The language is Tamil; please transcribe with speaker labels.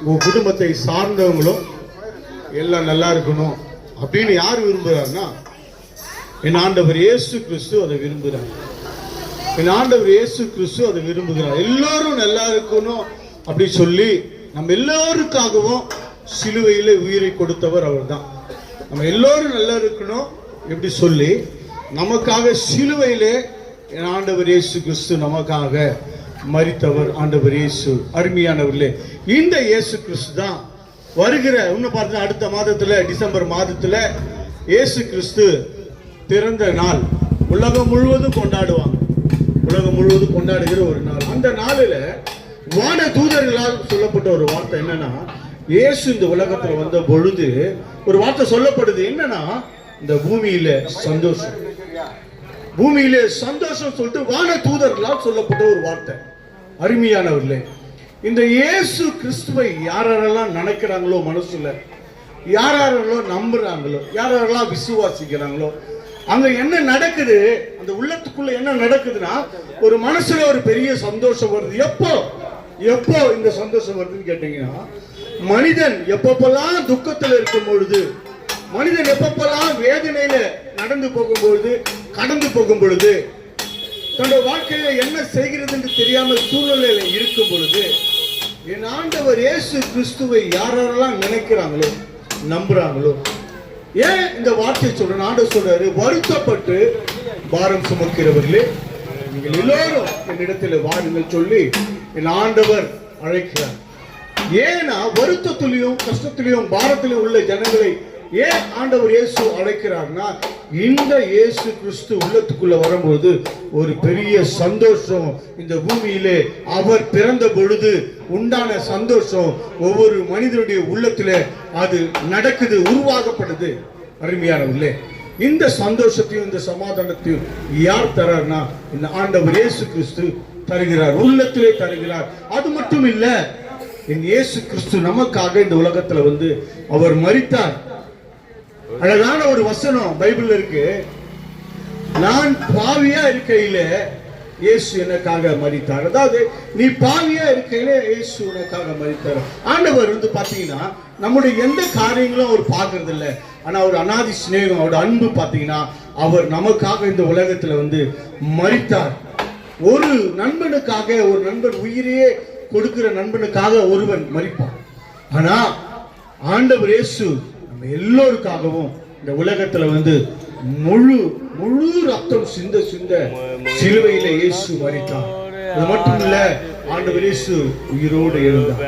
Speaker 1: உங்க குடும்பத்தை சார்ந்தவங்களும் எல்லாம் நல்லா இருக்கணும் அப்படின்னு யார் விரும்புறாருன்னா என் ஆண்டவர் இயேசு கிறிஸ்து அதை விரும்புகிறார். என் ஆண்டவர் இயேசு கிறிஸ்து அதை விரும்புகிறார். எல்லாரும் நல்லா இருக்கணும் அப்படி சொல்லி நம்ம எல்லோருக்காகவும் சிலுவையிலே உயிரை கொடுத்தவர் அவர் தான். நம்ம எல்லோரும் நல்லா இருக்கணும் எப்படி சொல்லி நமக்காக சிலுவையிலே என் ஆண்டவர் இயேசு கிறிஸ்து நமக்காக மரித்தவர் ஆண்டவர் இயேசு. அருமையானவர்களே, இந்த இயேசு கிறிஸ்து தான் வருகிற இன்னும் பார்த்தா அடுத்த மாதத்துல டிசம்பர் மாதத்துல இயேசு கிறிஸ்து பிறந்த நாள் உலகம் முழுவதும் கொண்டாடுவாங்க. உலகம் முழுவதும் கொண்டாடுகிற ஒரு நாள். அந்த நாளில வான தூதர்களால் சொல்லப்பட்ட ஒரு வார்த்தை என்னன்னா, இயேசு இந்த உலகத்துல வந்த பொழுது ஒரு வார்த்தை சொல்லப்படுது. என்னன்னா, இந்த பூமியில சந்தோஷம், பூமியிலே சந்தோஷம் சொல்லிட்டு வான தூதர்களால் சொல்லப்பட்ட ஒரு வார்த்தை. அருமையானவர்களே, இந்த இயேசு கிறிஸ்துவை யாரெல்லாம் நினைக்கிறாங்களோ, மனசுல யாரெல்லாம் நம்புறாங்களோ, யாரெல்லாம் விசுவாசிக்கிறாங்களோ, அங்க என்ன நடக்குது, அந்த உள்ளத்துக்குள்ள என்ன நடக்குதுன்னா, ஒரு மனசுல ஒரு பெரிய சந்தோஷம் வருது. எப்போ எப்போ இந்த சந்தோஷம் வருதுன்னு கேட்டீங்கன்னா, மனிதன் எப்பப்பெல்லாம் துக்கத்தில் இருக்கும் பொழுது, மனிதன் எப்பப்பெல்லாம் வேதனையில நடந்து போகும்பொழுது, கடந்து போகும் பொழுது, தன்னுடைய வாழ்க்கையில என்ன செய்கிறது என்று தெரியாமல் சூழ்நிலையில இருக்கும் பொழுது, என் ஆண்டவர் இயேசு கிறிஸ்துவை யாரெல்லாம் நினைக்கிறாங்களோ, நம்புறாங்களோ, ஏன் இந்த வார்த்தை சொல்றேன், ஆண்டவர் சொல்றாரு, வருத்தப்பட்டு பாரம் சுமக்கிறவர்களே நீங்கள் எல்லோரும் என்னிடத்தில் வாருங்கள் சொல்லி என் ஆண்டவர் அழைக்கிறார். ஏன்னா வருத்தத்திலையும் கஷ்டத்திலையும் பாரத்திலையும் உள்ள ஜனங்களை ஏன் ஆண்டவர் இயேசு அழைக்கிறார்னா, இந்த இயேசு கிறிஸ்து உள்ளத்துக்குள்ள வரும்போது ஒரு பெரிய சந்தோஷம் இந்த பூமியிலே அவர் பிறந்த பொழுது உண்டான சந்தோஷம் ஒவ்வொரு மனிதனுடைய உள்ளத்திலே அது நடக்குது, உருவாக்கப்படுது. அருமையானவர்களே, இந்த சந்தோஷத்தையும் இந்த சமாதானத்தையும் யார் தரார்னா, இந்த ஆண்டவர் இயேசு கிறிஸ்து தருகிறார், உள்ளத்திலே தருகிறார். அது மட்டும் இல்ல, என் இயேசு கிறிஸ்து நமக்காக இந்த உலகத்துல வந்து அவர் மரித்தார். அழகான ஒரு வசனம் பைபிள்ல இருக்கு, நான் பாவியா இருக்கையில இயேசு எனக்காக மரித்தார். அதாவது நீ பாவியா இருக்கையில இயேசு உனக்காக மரித்தார். ஆண்டவர் வந்து பாத்தீங்கன்னா நம்முடைய எந்த காரியங்களும் அவர் பார்க்கறது இல்லை. ஆனா ஒரு அநாதி சிநேகம், அவரோட அன்பு பாத்தீங்கன்னா அவர் நமக்காக இந்த உலகத்துல வந்து மரித்தார். ஒரு நண்பனுக்காக, ஒரு நண்பன் உயிரையே கொடுக்கிற நண்பனுக்காக ஒருவன் மரிப்பான். ஆனா ஆண்டவர் இயேசு நம்ம எல்லோருக்காகவும் இந்த உலகத்துல வந்து முழு முழு ரத்தம் சிந்த சிந்த சிலுவையில இயேசு மரித்தார். அது மட்டும் இல்ல, ஆண்டவர் இயேசு உயிரோடு எழுந்தார்.